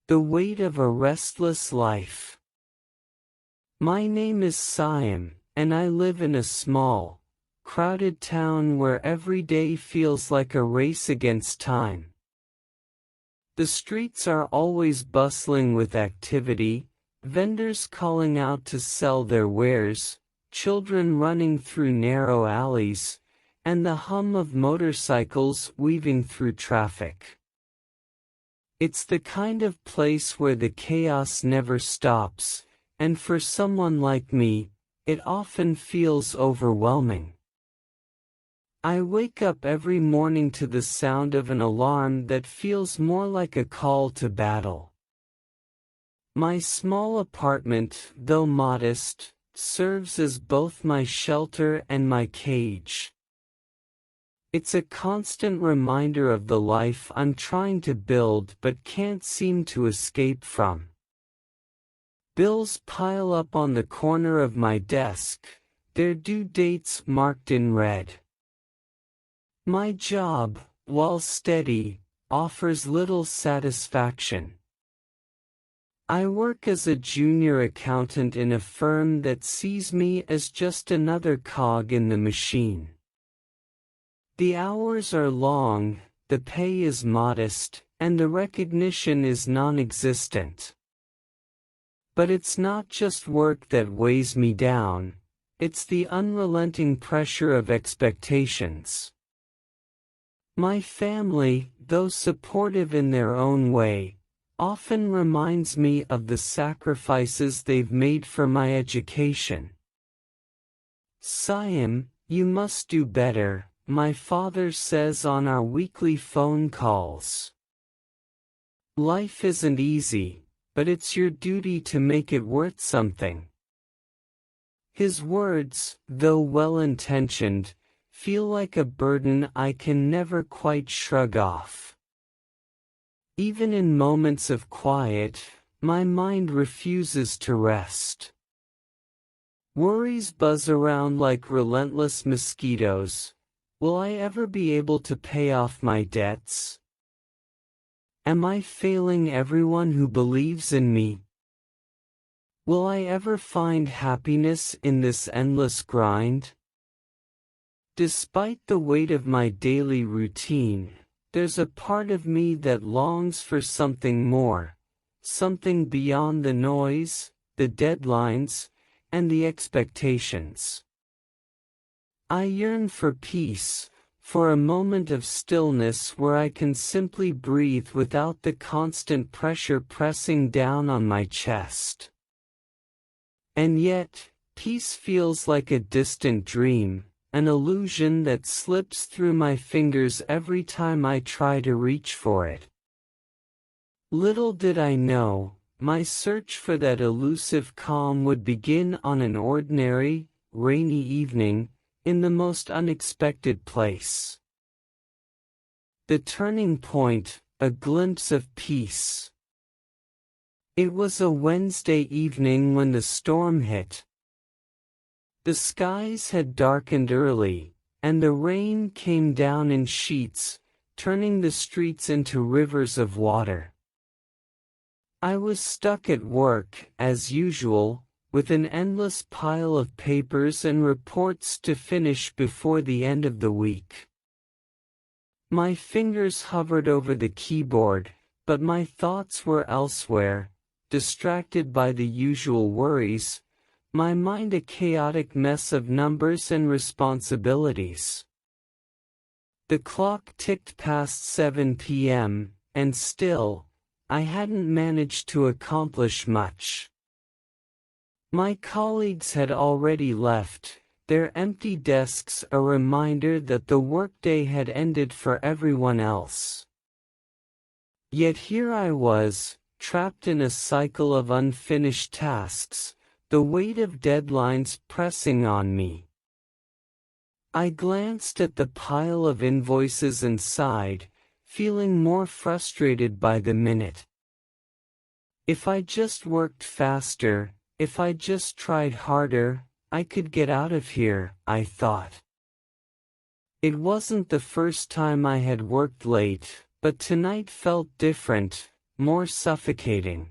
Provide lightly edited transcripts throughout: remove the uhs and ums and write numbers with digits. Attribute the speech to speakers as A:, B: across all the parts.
A: The weight of a restless life. My name is Siam, and I live in a small, crowded town where every day feels like a race against time. The streets are always bustling with activity, vendors calling out to sell their wares, children running through narrow alleys, and the hum of motorcycles weaving through traffic. It's the kind of place where the chaos never stops, and for someone like me, it often feels overwhelming. I wake up every morning to the sound of an alarm that feels more like a call to battle. My small apartment, though modest, serves as both my shelter and my cage. It's a constant reminder of the life I'm trying to build but can't seem to escape from. Bills pile up on the corner of my desk, their due dates marked in red. My job, while steady, offers little satisfaction. I work as a junior accountant in a firm that sees me as just another cog in the machine. The hours are long, the pay is modest, and the recognition is non-existent. But it's not just work that weighs me down, it's the unrelenting pressure of expectations. My family, though supportive in their own way, often reminds me of the sacrifices they've made for my education. Siam, you must do better, my father says on our weekly phone calls. Life isn't easy, but it's your duty to make it worth something. His words, though well-intentioned, feel like a burden I can never quite shrug off. Even in moments of quiet, my mind refuses to rest. Worries buzz around like relentless mosquitoes. Will I ever be able to pay off my debts? Am I failing everyone who believes in me? Will I ever find happiness in this endless grind? Despite the weight of my daily routine, there's a part of me that longs for something more, something beyond the noise, the deadlines, and the expectations. I yearn for peace, for a moment of stillness where I can simply breathe without the constant pressure pressing down on my chest. And yet, peace feels like a distant dream, an illusion that slips through my fingers every time I try to reach for it. Little did I know, my search for that elusive calm would begin on an ordinary, rainy evening, in the most unexpected place. The turning point, a glimpse of peace. It was a Wednesday evening when the storm hit. The skies had darkened early, and the rain came down in sheets, turning the streets into rivers of water. I was stuck at work, as usual, with an endless pile of papers and reports to finish before the end of the week. My fingers hovered over the keyboard, but my thoughts were elsewhere, distracted by the usual worries, my mind a chaotic mess of numbers and responsibilities. The clock ticked past 7 p.m., and still, I hadn't managed to accomplish much. My colleagues had already left, their empty desks a reminder that the workday had ended for everyone else. Yet here I was, trapped in a cycle of unfinished tasks, the weight of deadlines pressing on me. I glanced at the pile of invoices and sighed, feeling more frustrated by the minute. If I just worked faster, if I just tried harder, I could get out of here, I thought. It wasn't the first time I had worked late, but tonight felt different, more suffocating.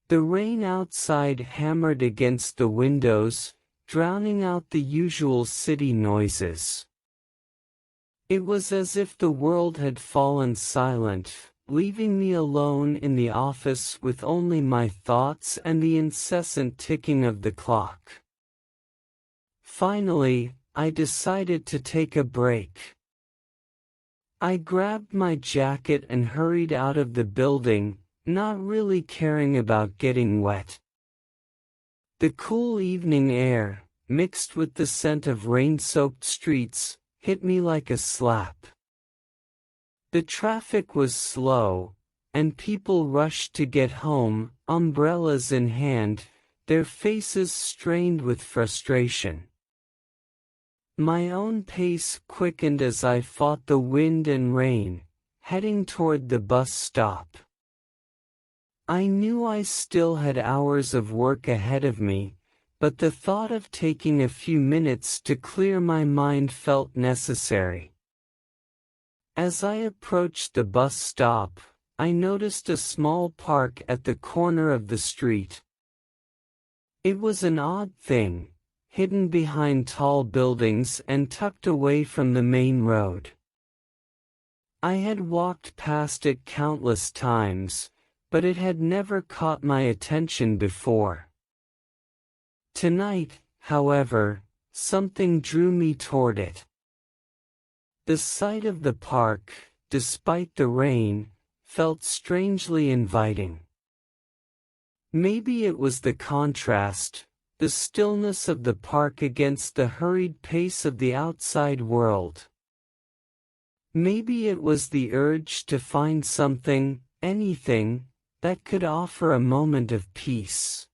A: The rain outside hammered against the windows, drowning out the usual city noises. It was as if the world had fallen silent, leaving me alone in the office with only my thoughts and the incessant ticking of the clock. Finally, I decided to take a break. I grabbed my jacket and hurried out of the building, not really caring about getting wet. The cool evening air, mixed with the scent of rain-soaked streets, hit me like a slap. The traffic was slow, and people rushed to get home, umbrellas in hand, their faces strained with frustration. My own pace quickened as I fought the wind and rain, heading toward the bus stop. I knew I still had hours of work ahead of me, but the thought of taking a few minutes to clear my mind felt necessary. As I approached the bus stop, I noticed a small park at the corner of the street. It was an odd thing, hidden behind tall buildings and tucked away from the main road. I had walked past it countless times, but it had never caught my attention before. Tonight, however, something drew me toward it. The sight of the park, despite the rain, felt strangely inviting. Maybe it was the contrast, the stillness of the park against the hurried pace of the outside world. Maybe it was the urge to find something, anything, that could offer a moment of peace.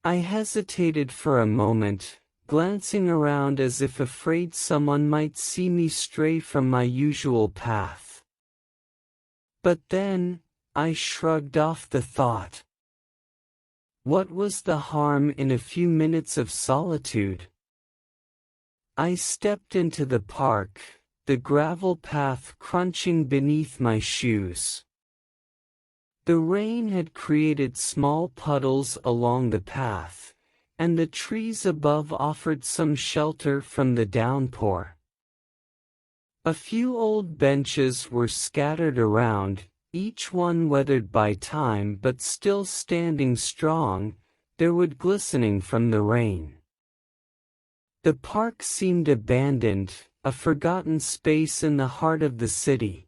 A: I hesitated for a moment, glancing around as if afraid someone might see me stray from my usual path. But then, I shrugged off the thought. What was the harm in a few minutes of solitude? I stepped into the park, the gravel path crunching beneath my shoes. The rain had created small puddles along the path, and the trees above offered some shelter from the downpour. A few old benches were scattered around, each one weathered by time but still standing strong, their wood glistening from the rain. The park seemed abandoned, a forgotten space in the heart of the city.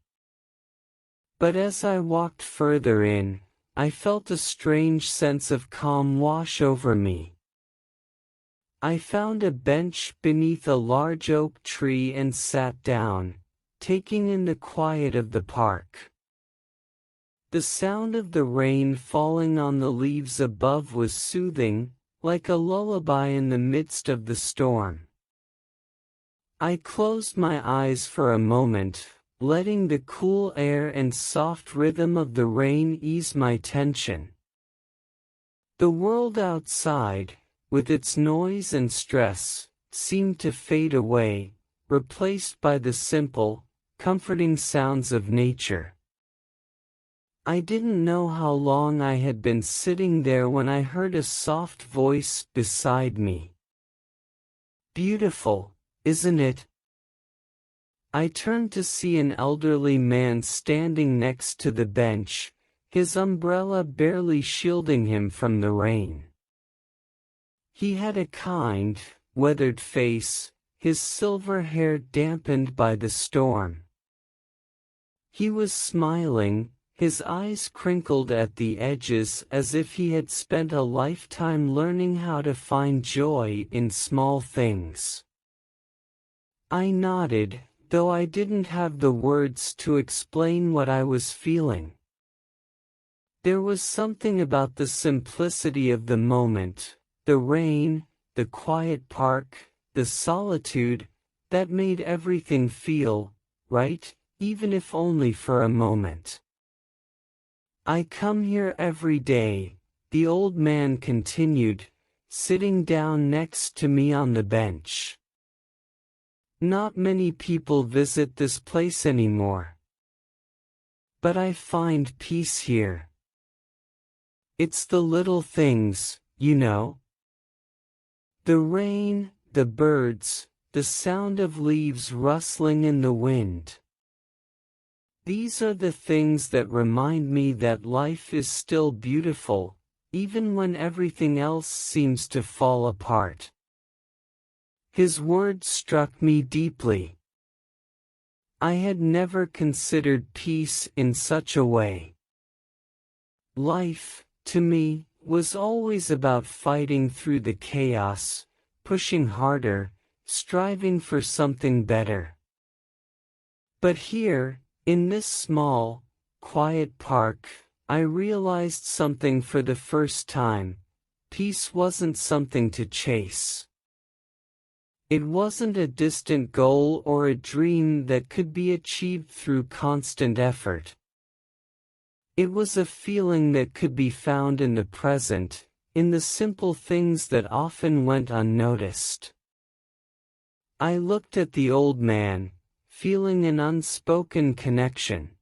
A: But as I walked further in, I felt a strange sense of calm wash over me. I found a bench beneath a large oak tree and sat down, taking in the quiet of the park. The sound of the rain falling on the leaves above was soothing, like a lullaby in the midst of the storm. I closed my eyes for a moment, letting the cool air and soft rhythm of the rain ease my tension. The world outside, with its noise and stress, seemed to fade away, replaced by the simple, comforting sounds of nature. I didn't know how long I had been sitting there when I heard a soft voice beside me. "Beautiful, isn't it?" I turned to see an elderly man standing next to the bench, his umbrella barely shielding him from the rain. He had a kind, weathered face, his silver hair dampened by the storm. He was smiling, his eyes crinkled at the edges as if he had spent a lifetime learning how to find joy in small things. I nodded, though I didn't have the words to explain what I was feeling. There was something about the simplicity of the moment, the rain, the quiet park, the solitude, that made everything feel right, even if only for a moment. "I come here every day," the old man continued, sitting down next to me on the bench. "Not many people visit this place anymore. But I find peace here. It's the little things, you know. The rain, the birds, the sound of leaves rustling in the wind. These are the things that remind me that life is still beautiful, even when everything else seems to fall apart. His words struck me deeply. I had never considered peace in such a way. Life, to me, was always about fighting through the chaos, pushing harder, striving for something better. But here, in this small, quiet park, I realized something for the first time. Peace wasn't something to chase. It wasn't a distant goal or a dream that could be achieved through constant effort. It was a feeling that could be found in the present, in the simple things that often went unnoticed. I looked at the old man, feeling an unspoken connection.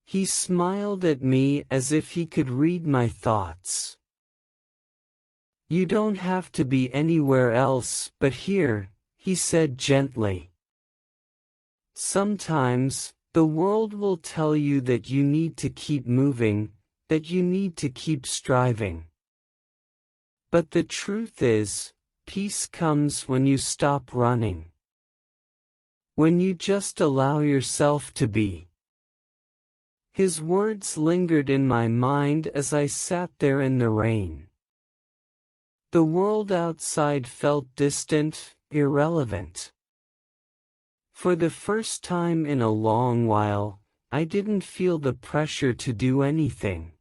A: He smiled at me as if he could read my thoughts. "You don't have to be anywhere else but here," he said gently. "Sometimes, the world will tell you that you need to keep moving, that you need to keep striving. But the truth is, peace comes when you stop running. When you just allow yourself to be." His words lingered in my mind as I sat there in the rain. The world outside felt distant, irrelevant. For the first time in a long while, I didn't feel the pressure to do anything.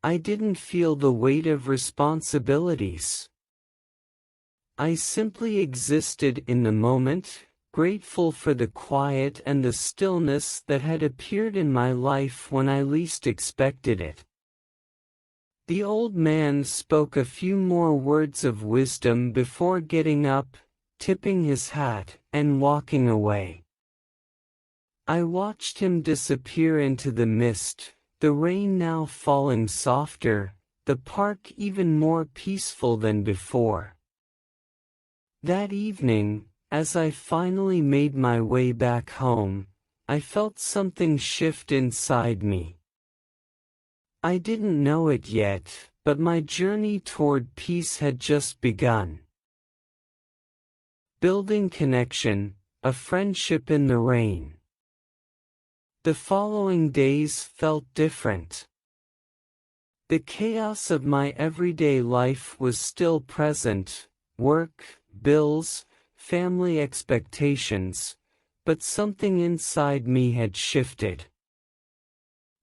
A: I didn't feel the weight of responsibilities. I simply existed in the moment, grateful for the quiet and the stillness that had appeared in my life when I least expected it. The old man spoke a few more words of wisdom before getting up, tipping his hat, and walking away. I watched him disappear into the mist, the rain now falling softer, the park even more peaceful than before. That evening, as I finally made my way back home, I felt something shift inside me. I didn't know it yet, but my journey toward peace had just begun. Building connection, a friendship in the rain. The following days felt different. The chaos of my everyday life was still present, work, bills, family expectations, but something inside me had shifted.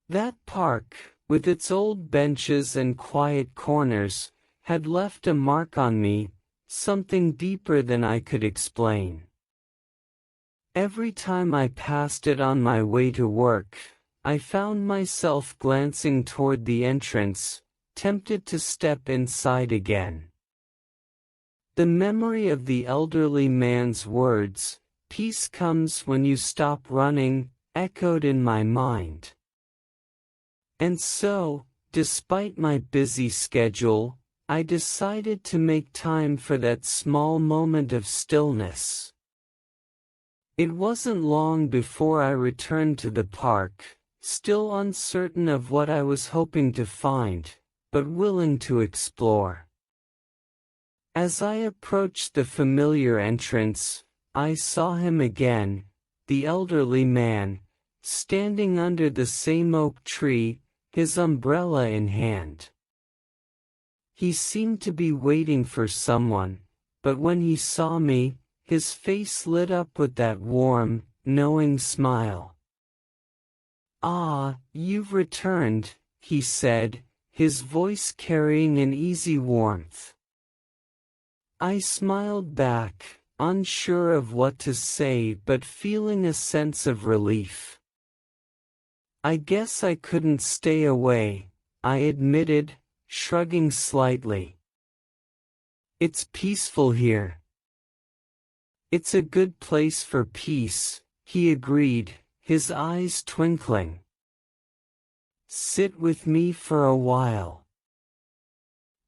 A: That park, with its old benches and quiet corners, had left a mark on me, something deeper than I could explain. Every time I passed it on my way to work, I found myself glancing toward the entrance, tempted to step inside again. The memory of the elderly man's words, "Peace comes when you stop running," echoed in my mind. And so, despite my busy schedule, I decided to make time for that small moment of stillness. It wasn't long before I returned to the park, still uncertain of what I was hoping to find, but willing to explore. As I approached the familiar entrance, I saw him again, the elderly man, standing under the same oak tree, his umbrella in hand. He seemed to be waiting for someone, but when he saw me, his face lit up with that warm, knowing smile. "Ah, you've returned," he said, his voice carrying an easy warmth. I smiled back, unsure of what to say but feeling a sense of relief. "I guess I couldn't stay away," I admitted, shrugging slightly. "It's peaceful here." "It's a good place for peace," he agreed, his eyes twinkling. "Sit with me for a while.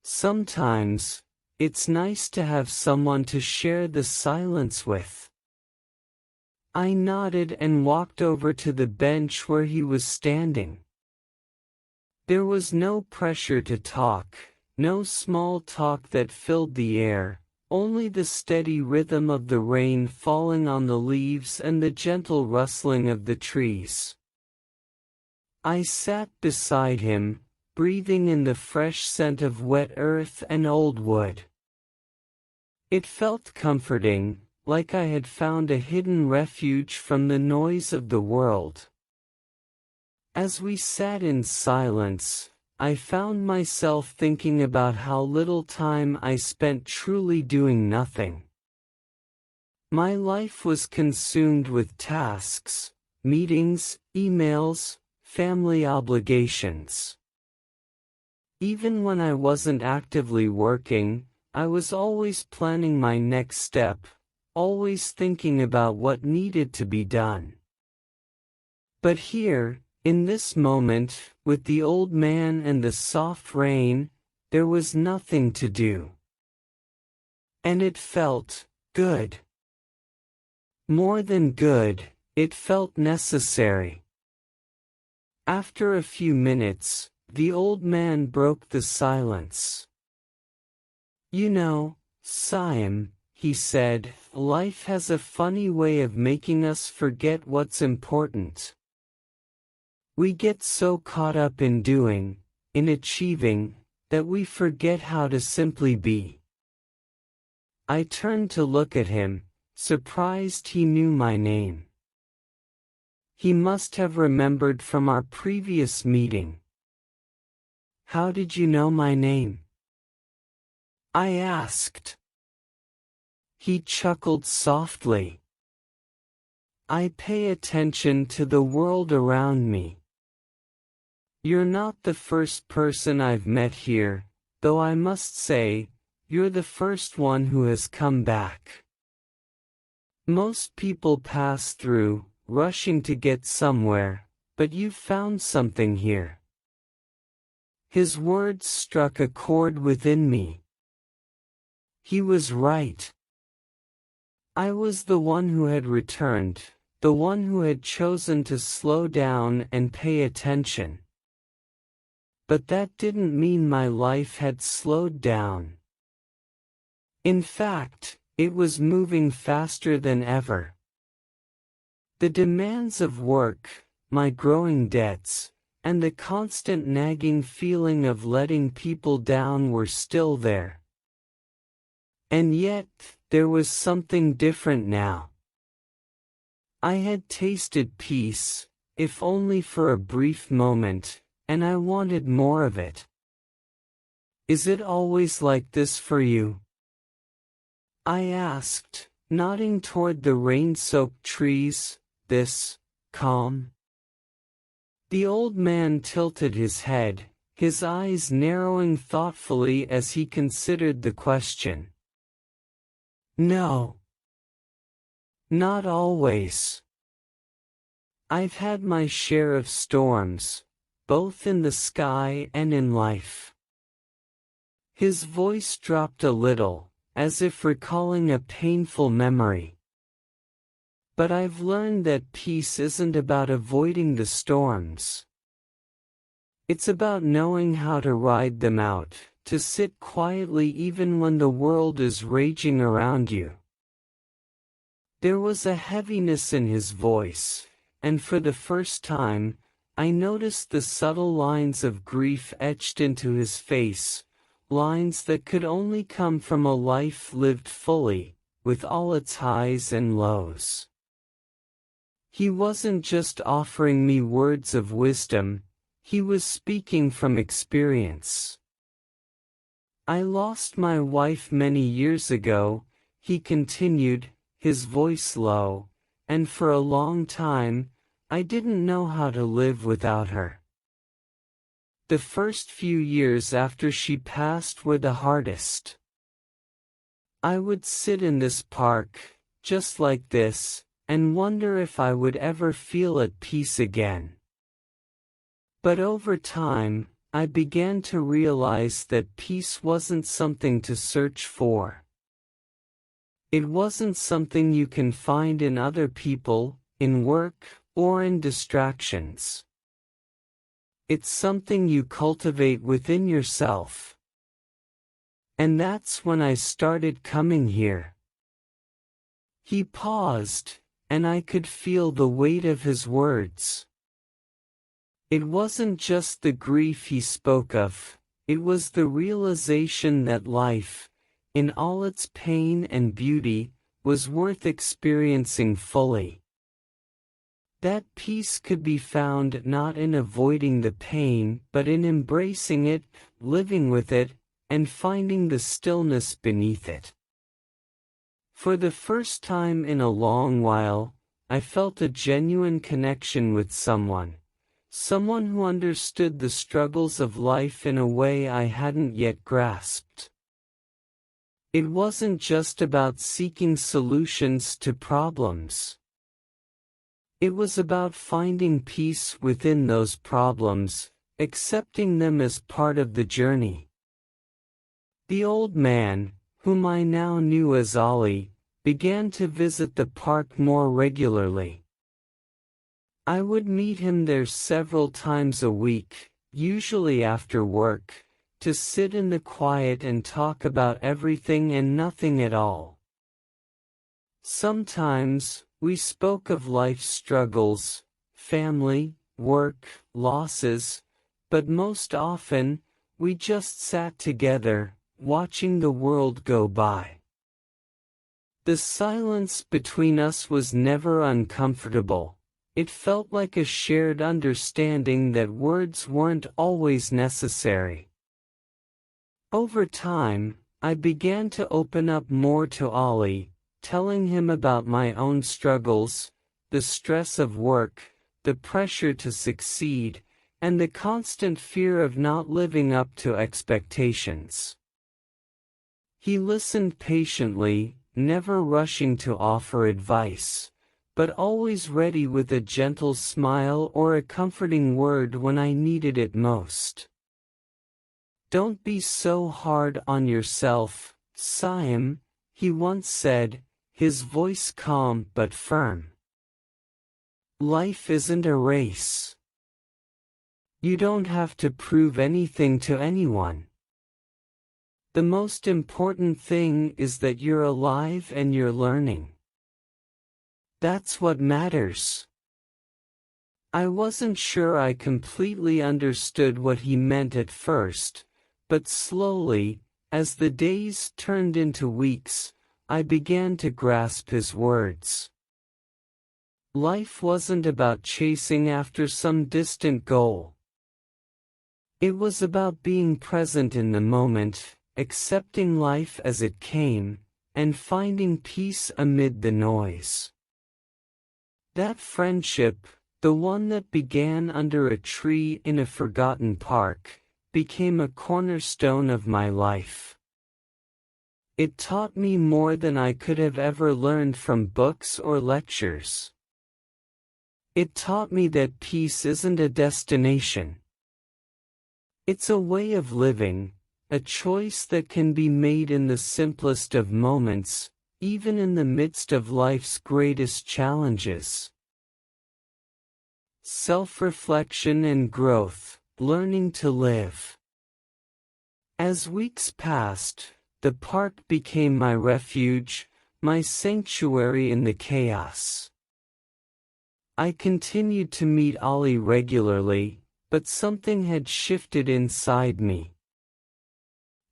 A: Sometimes, it's nice to have someone to share the silence with." I nodded and walked over to the bench where he was standing. There was no pressure to talk, no small talk that filled the air, only the steady rhythm of the rain falling on the leaves and the gentle rustling of the trees. I sat beside him, breathing in the fresh scent of wet earth and old wood. It felt comforting, like I had found a hidden refuge from the noise of the world. As we sat in silence, I found myself thinking about how little time I spent truly doing nothing. My life was consumed with tasks, meetings, emails, family obligations. Even when I wasn't actively working, I was always planning my next step, always thinking about what needed to be done. But here, in this moment, with the old man and the soft rain, there was nothing to do. And it felt good. More than good, it felt necessary. After a few minutes, the old man broke the silence. "You know, Siam," he said, "life has a funny way of making us forget what's important. We get so caught up in doing, in achieving, that we forget how to simply be." I turned to look at him, surprised he knew my name. He must have remembered from our previous meeting. "How did you know my name?" I asked. He chuckled softly. "I pay attention to the world around me. You're not the first person I've met here, though I must say, you're the first one who has come back. Most people pass through, rushing to get somewhere, but you've found something here." His words struck a chord within me. He was right. I was the one who had returned, the one who had chosen to slow down and pay attention. But that didn't mean my life had slowed down. In fact, it was moving faster than ever. The demands of work, my growing debts, and the constant nagging feeling of letting people down were still there. And yet, there was something different now. I had tasted peace, if only for a brief moment, and I wanted more of it. "Is it always like this for you?" I asked, nodding toward the rain-soaked trees, "this calm?" The old man tilted his head, his eyes narrowing thoughtfully as he considered the question. "No. Not always. I've had my share of storms, both in the sky and in life." His voice dropped a little, as if recalling a painful memory. "But I've learned that peace isn't about avoiding the storms. It's about knowing how to ride them out, to sit quietly even when the world is raging around you." There was a heaviness in his voice, and for the first time, I noticed the subtle lines of grief etched into his face, lines that could only come from a life lived fully, with all its highs and lows. He wasn't just offering me words of wisdom, he was speaking from experience. "I lost my wife many years ago," he continued, his voice low, "and for a long time, I didn't know how to live without her. The first few years after she passed were the hardest. I would sit in this park, just like this, and wonder if I would ever feel at peace again. But over time, I began to realize that peace wasn't something to search for. It wasn't something you can find in other people, in work, or in distractions. It's something you cultivate within yourself. And that's when I started coming here. He paused, and I could feel the weight of his words. It wasn't just the grief he spoke of, it was the realization that life, in all its pain and beauty, was worth experiencing fully. That peace could be found not in avoiding the pain but in embracing it, living with it, and finding the stillness beneath it. For the first time in a long while, I felt a genuine connection with someone who understood the struggles of life in a way I hadn't yet grasped. It wasn't just about seeking solutions to problems. It was about finding peace within those problems, accepting them as part of the journey. The old man, whom I now knew as Ollie, began to visit the park more regularly. I would meet him there several times a week, usually after work, to sit in the quiet and talk about everything and nothing at all. Sometimes, we spoke of life's struggles, family, work, losses, but most often, we just sat together, watching the world go by. The silence between us was never uncomfortable. It felt like a shared understanding that words weren't always necessary. Over time, I began to open up more to Ollie, telling him about my own struggles, the stress of work, the pressure to succeed, and the constant fear of not living up to expectations. He listened patiently, never rushing to offer advice, but always ready with a gentle smile or a comforting word when I needed it most. "Don't be so hard on yourself, Siam," he once said, his voice calm but firm. "Life isn't a race. You don't have to prove anything to anyone. The most important thing is that you're alive and you're learning. That's what matters." I wasn't sure I completely understood what he meant at first, but slowly, as the days turned into weeks, I began to grasp his words. Life wasn't about chasing after some distant goal. It was about being present in the moment, accepting life as it came, and finding peace amid the noise. That friendship, the one that began under a tree in a forgotten park, became a cornerstone of my life. It taught me more than I could have ever learned from books or lectures. It taught me that peace isn't a destination. It's a way of living, a choice that can be made in the simplest of moments, even in the midst of life's greatest challenges. Self-reflection and growth, learning to live. As weeks passed, the park became my refuge, my sanctuary in the chaos. I continued to meet Ollie regularly, but something had shifted inside me.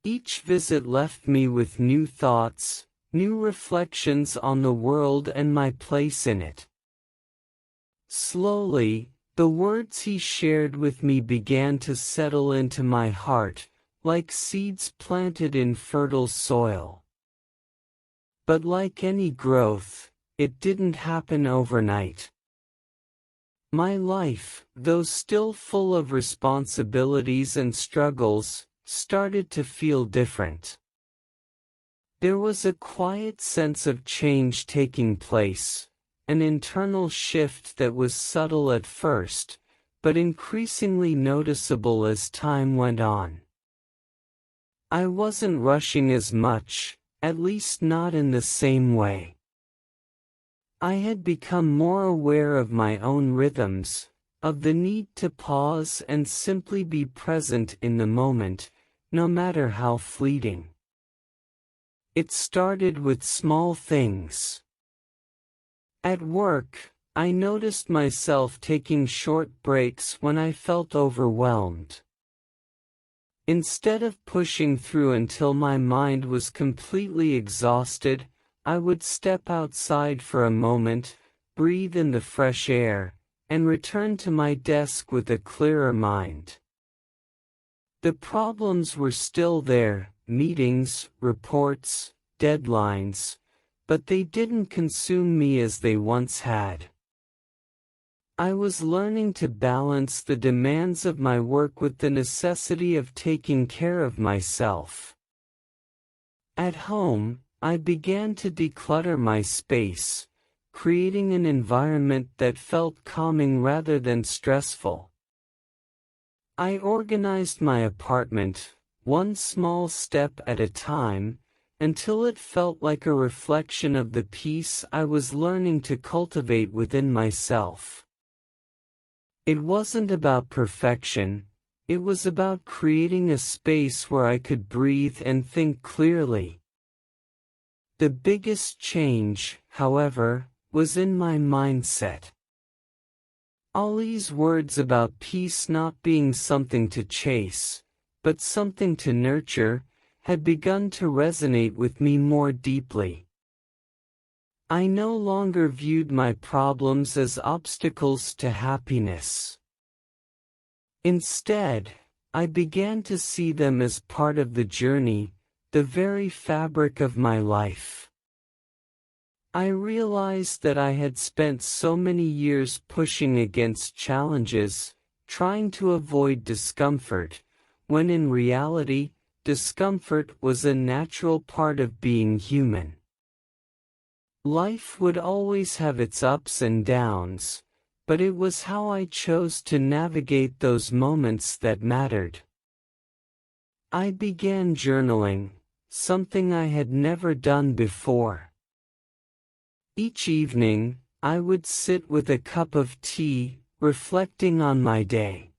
A: Each visit left me with new thoughts, new reflections on the world and my place in it. Slowly, the words he shared with me began to settle into my heart, like seeds planted in fertile soil. But like any growth, it didn't happen overnight. My life, though still full of responsibilities and struggles, started to feel different. There was a quiet sense of change taking place, an internal shift that was subtle at first, but increasingly noticeable as time went on. I wasn't rushing as much, at least not in the same way. I had become more aware of my own rhythms, of the need to pause and simply be present in the moment, no matter how fleeting. It started with small things. At work, I noticed myself taking short breaks when I felt overwhelmed. Instead of pushing through until my mind was completely exhausted, I would step outside for a moment, breathe in the fresh air, and return to my desk with a clearer mind. The problems were still there, meetings, reports, deadlines, but they didn't consume me as they once had. I was learning to balance the demands of my work with the necessity of taking care of myself. At home, I began to declutter my space, creating an environment that felt calming rather than stressful. I organized my apartment, one small step at a time, until it felt like a reflection of the peace I was learning to cultivate within myself. It wasn't about perfection, it was about creating a space where I could breathe and think clearly. The biggest change, however, was in my mindset. Ollie's words about peace not being something to chase, but something to nurture, had begun to resonate with me more deeply. I no longer viewed my problems as obstacles to happiness. Instead, I began to see them as part of the journey, the very fabric of my life. I realized that I had spent so many years pushing against challenges, trying to avoid discomfort, when in reality, discomfort was a natural part of being human. Life would always have its ups and downs, but it was how I chose to navigate those moments that mattered. I began journaling, something I had never done before. Each evening, I would sit with a cup of tea, reflecting on my day.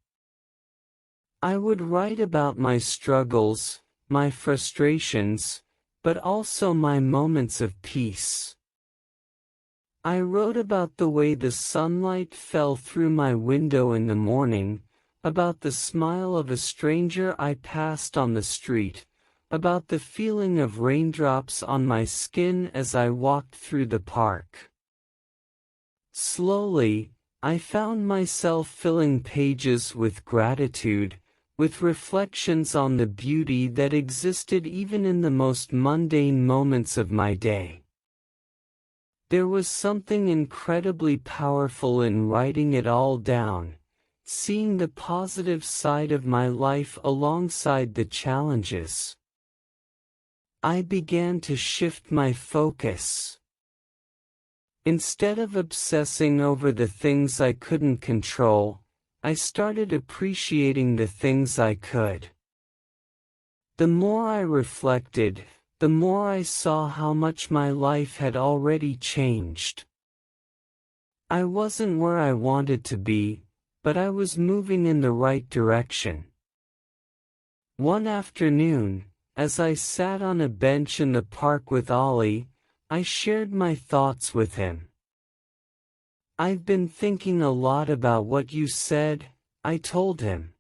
A: I would write about my struggles, my frustrations, but also my moments of peace. I wrote about the way the sunlight fell through my window in the morning, about the smile of a stranger I passed on the street, about the feeling of raindrops on my skin as I walked through the park. Slowly, I found myself filling pages with gratitude, with reflections on the beauty that existed even in the most mundane moments of my day. There was something incredibly powerful in writing it all down, seeing the positive side of my life alongside the challenges. I began to shift my focus. Instead of obsessing over the things I couldn't control, I started appreciating the things I could. The more I reflected, the more I saw how much my life had already changed. I wasn't where I wanted to be, but I was moving in the right direction. One afternoon, as I sat on a bench in the park with Ollie, I shared my thoughts with him. "I've been thinking a lot about what you said," I told him.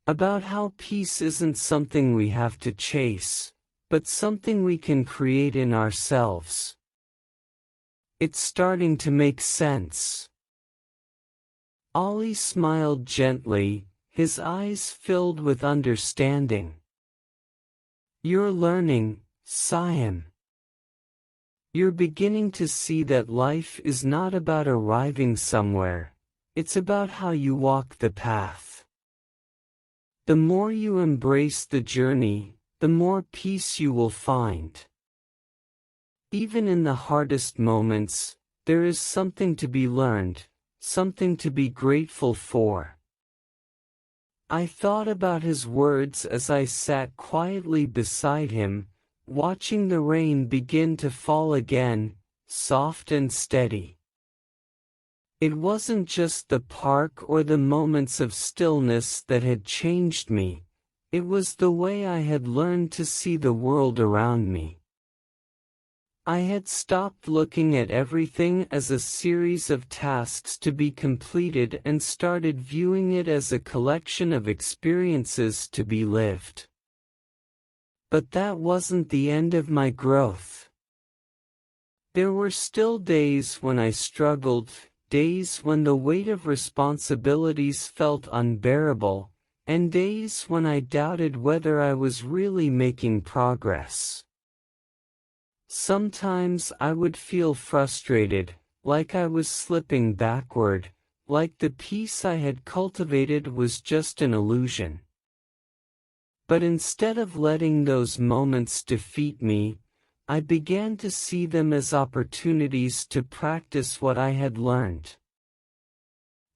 A: "About how peace isn't something we have to chase, but something we can create in ourselves. It's starting to make sense." Ollie smiled gently, his eyes filled with understanding. "You're learning, Siam. You're beginning to see that life is not about arriving somewhere, it's about how you walk the path. The more you embrace the journey, the more peace you will find. Even in the hardest moments, there is something to be learned, something to be grateful for. I thought about his words as I sat quietly beside him, watching the rain begin to fall again, soft and steady. It wasn't just the park or the moments of stillness that had changed me, it was the way I had learned to see the world around me. I had stopped looking at everything as a series of tasks to be completed and started viewing it as a collection of experiences to be lived. But that wasn't the end of my growth. There were still days when I struggled, days when the weight of responsibilities felt unbearable, and days when I doubted whether I was really making progress. Sometimes I would feel frustrated, like I was slipping backward, like the peace I had cultivated was just an illusion. But instead of letting those moments defeat me, I began to see them as opportunities to practice what I had learned.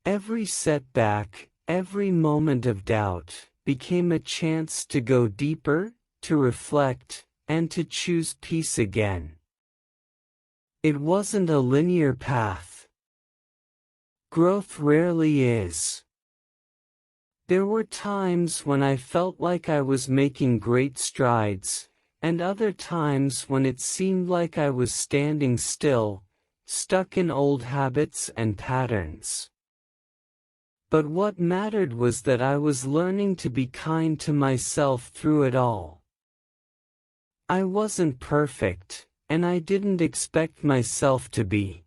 A: Every setback, every moment of doubt, became a chance to go deeper, to reflect, and to choose peace again. It wasn't a linear path. Growth rarely is. There were times when I felt like I was making great strides, and other times when it seemed like I was standing still, stuck in old habits and patterns. But what mattered was that I was learning to be kind to myself through it all. I wasn't perfect, and I didn't expect myself to be.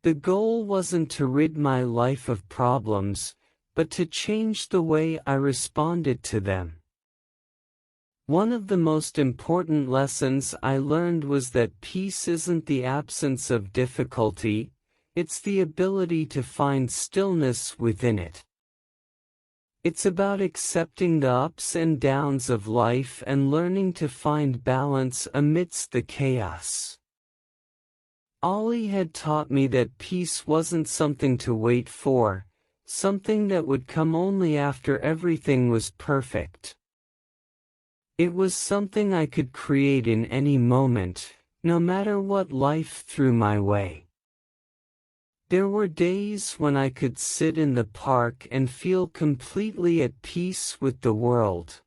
A: The goal wasn't to rid my life of problems, but to change the way I responded to them. One of the most important lessons I learned was that peace isn't the absence of difficulty, it's the ability to find stillness within it. It's about accepting the ups and downs of life and learning to find balance amidst the chaos. Ollie had taught me that peace wasn't something to wait for, something that would come only after everything was perfect. It was something I could create in any moment, no matter what life threw my way. There were days when I could sit in the park and feel completely at peace with the world.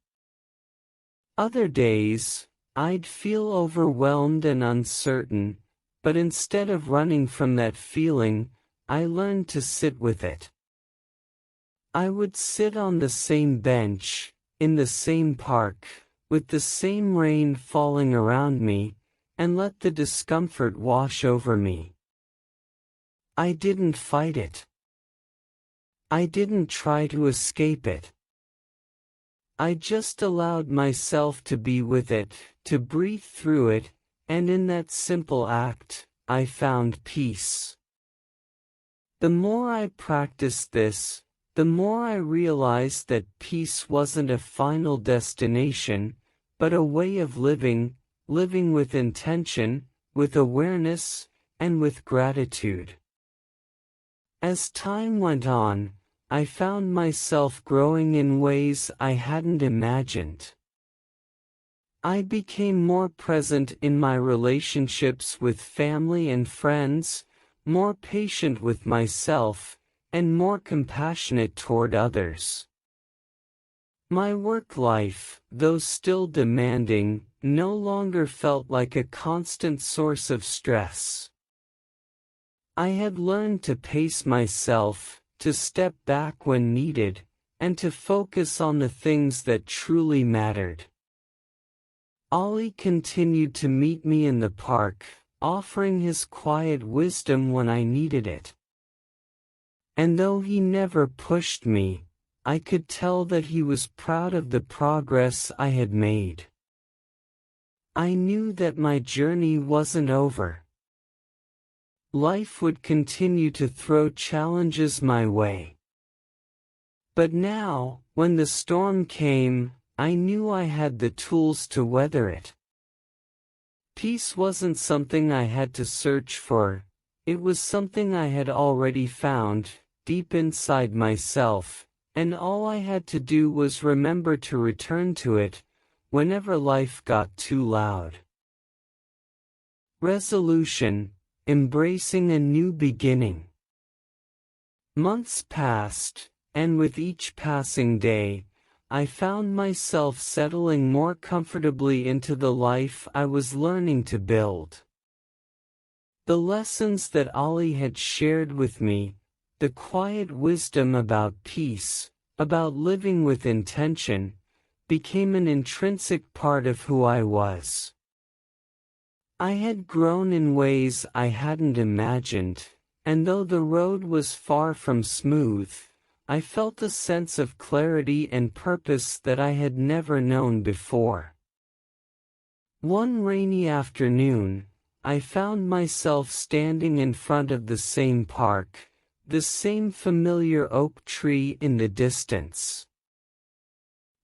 A: Other days, I'd feel overwhelmed and uncertain, but instead of running from that feeling, I learned to sit with it. I would sit on the same bench, in the same park, with the same rain falling around me, and let the discomfort wash over me. I didn't fight it. I didn't try to escape it. I just allowed myself to be with it, to breathe through it, and in that simple act, I found peace. The more I practiced this, the more I realized that peace wasn't a final destination, but a way of living, living with intention, with awareness, and with gratitude. As time went on, I found myself growing in ways I hadn't imagined. I became more present in my relationships with family and friends, more patient with myself, and more compassionate toward others. My work life, though still demanding, no longer felt like a constant source of stress. I had learned to pace myself, to step back when needed, and to focus on the things that truly mattered. Ollie continued to meet me in the park, offering his quiet wisdom when I needed it. And though he never pushed me, I could tell that he was proud of the progress I had made. I knew that my journey wasn't over. Life would continue to throw challenges my way. But now, when the storm came, I knew I had the tools to weather it. Peace wasn't something I had to search for, It was something I had already found, deep inside myself, and all I had to do was remember to return to it, whenever life got too loud. Resolution: embracing a new beginning. Months passed, and with each passing day, I found myself settling more comfortably into the life I was learning to build. The lessons that Ollie had shared with me, the quiet wisdom about peace, about living with intention, became an intrinsic part of who I was. I had grown in ways I hadn't imagined, and though the road was far from smooth, I felt a sense of clarity and purpose that I had never known before. One rainy afternoon, I found myself standing in front of the same park, the same familiar oak tree in the distance.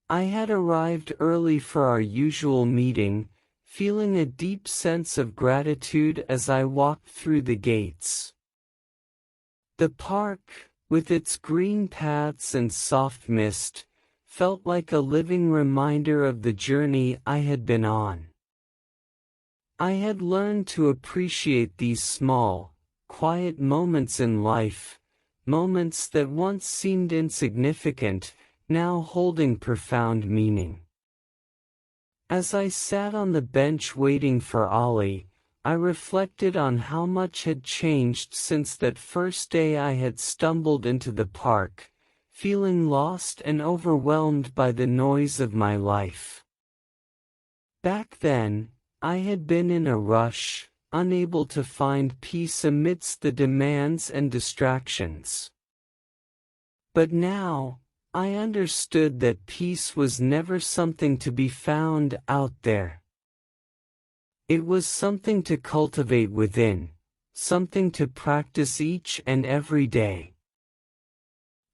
A: I had arrived early for our usual meeting, feeling a deep sense of gratitude as I walked through the gates. The park, with its green paths and soft mist, felt like a living reminder of the journey I had been on. I had learned to appreciate these small, quiet moments in life, moments that once seemed insignificant, now holding profound meaning. As I sat on the bench waiting for Ollie, I reflected on how much had changed since that first day I had stumbled into the park, feeling lost and overwhelmed by the noise of my life. Back then, I had been in a rush, unable to find peace amidst the demands and distractions. But now, I understood that peace was never something to be found out there. It was something to cultivate within, something to practice each and every day.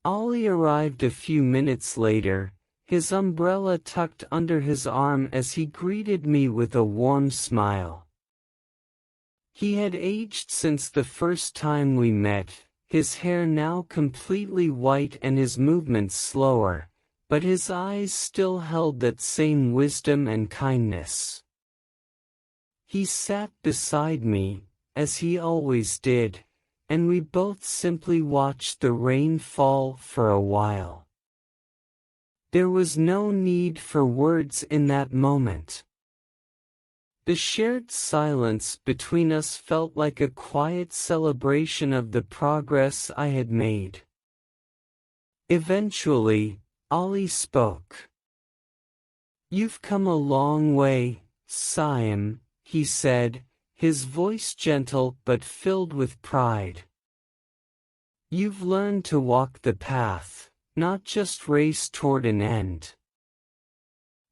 A: Ollie arrived a few minutes later, his umbrella tucked under his arm as he greeted me with a warm smile. He had aged since the first time we met, his hair now completely white and his movements slower, but his eyes still held that same wisdom and kindness. He sat beside me, as he always did, and we both simply watched the rain fall for a while. There was no need for words in that moment. The shared silence between us felt like a quiet celebration of the progress I had made. Eventually, Ollie spoke. "You've come a long way, Siam," he said, his voice gentle but filled with pride. "You've learned to walk the path, not just race toward an end.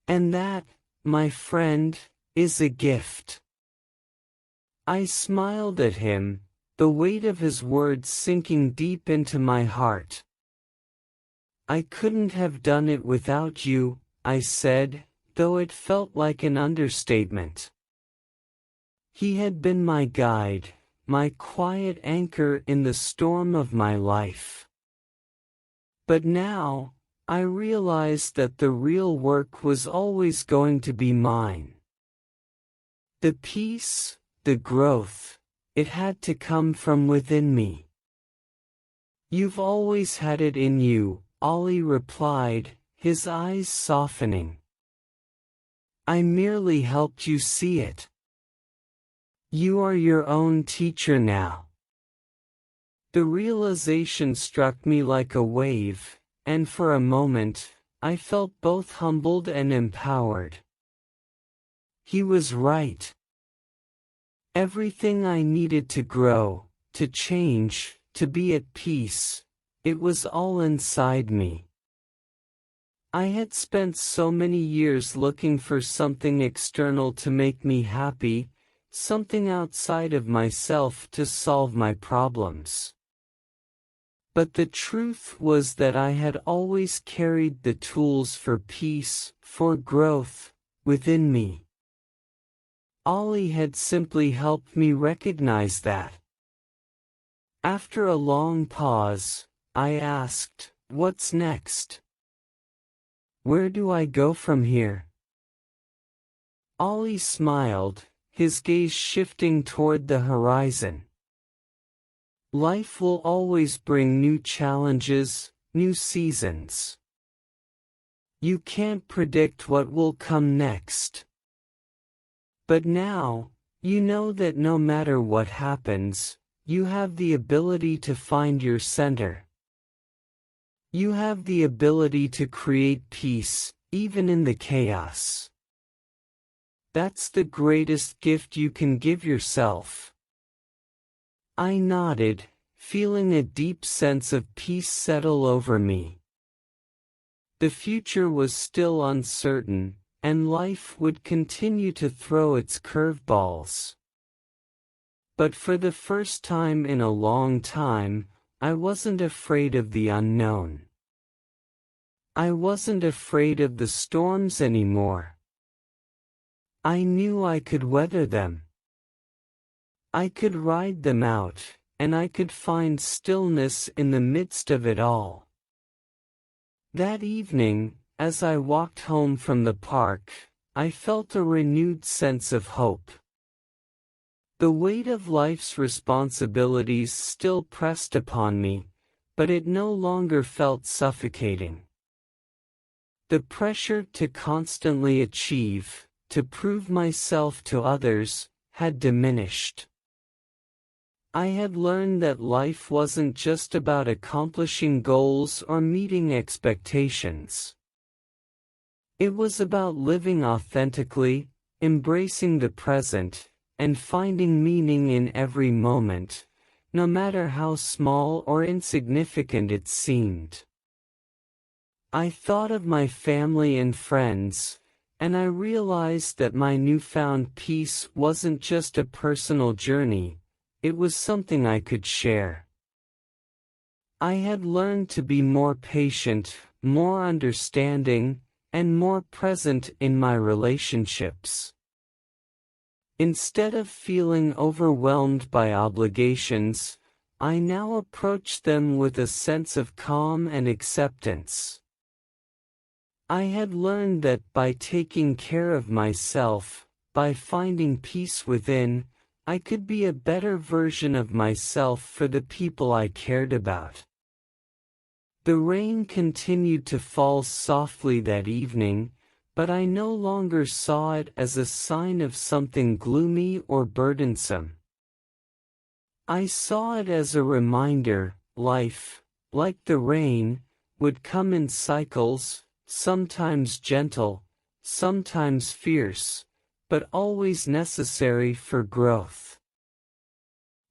A: And that, my friend, is a gift." I smiled at him, the weight of his words sinking deep into my heart. "I couldn't have done it without you," I said, though it felt like an understatement. He had been my guide, my quiet anchor in the storm of my life. But now, I realized that the real work was always going to be mine. The peace, the growth, it had to come from within me. "You've always had it in you," Ollie replied, his eyes softening. "I merely helped you see it. You are your own teacher now." The realization struck me like a wave, and for a moment, I felt both humbled and empowered. He was right. Everything I needed to grow, to change, to be at peace, it was all inside me. I had spent so many years looking for something external to make me happy, something outside of myself to solve my problems. But the truth was that I had always carried the tools for peace, for growth, within me. Ollie had simply helped me recognize that. After a long pause, I asked, "What's next? Where do I go from here?" Ollie smiled, his gaze shifting toward the horizon. Life will always bring new challenges, new seasons. You can't predict what will come next. But now, you know that no matter what happens, you have the ability to find your center. You have the ability to create peace, even in the chaos. That's the greatest gift you can give yourself. I nodded, feeling a deep sense of peace settle over me. The future was still uncertain, and life would continue to throw its curveballs. But for the first time in a long time, I wasn't afraid of the unknown. I wasn't afraid of the storms anymore. I knew I could weather them. I could ride them out, and I could find stillness in the midst of it all. That evening, as I walked home from the park, I felt a renewed sense of hope. The weight of life's responsibilities still pressed upon me, but it no longer felt suffocating. The pressure to constantly achieve, to prove myself to others, had diminished. I had learned that life wasn't just about accomplishing goals or meeting expectations. It was about living authentically, embracing the present, and finding meaning in every moment, no matter how small or insignificant it seemed. I thought of my family and friends, and I realized that my newfound peace wasn't just a personal journey, it was something I could share. I had learned to be more patient, more understanding, and more present in my relationships. Instead of feeling overwhelmed by obligations, I now approached them with a sense of calm and acceptance. I had learned that by taking care of myself, by finding peace within, I could be a better version of myself for the people I cared about. The rain continued to fall softly that evening, but I no longer saw it as a sign of something gloomy or burdensome. I saw it as a reminder, life, like the rain, would come in cycles, sometimes gentle, sometimes fierce, but always necessary for growth.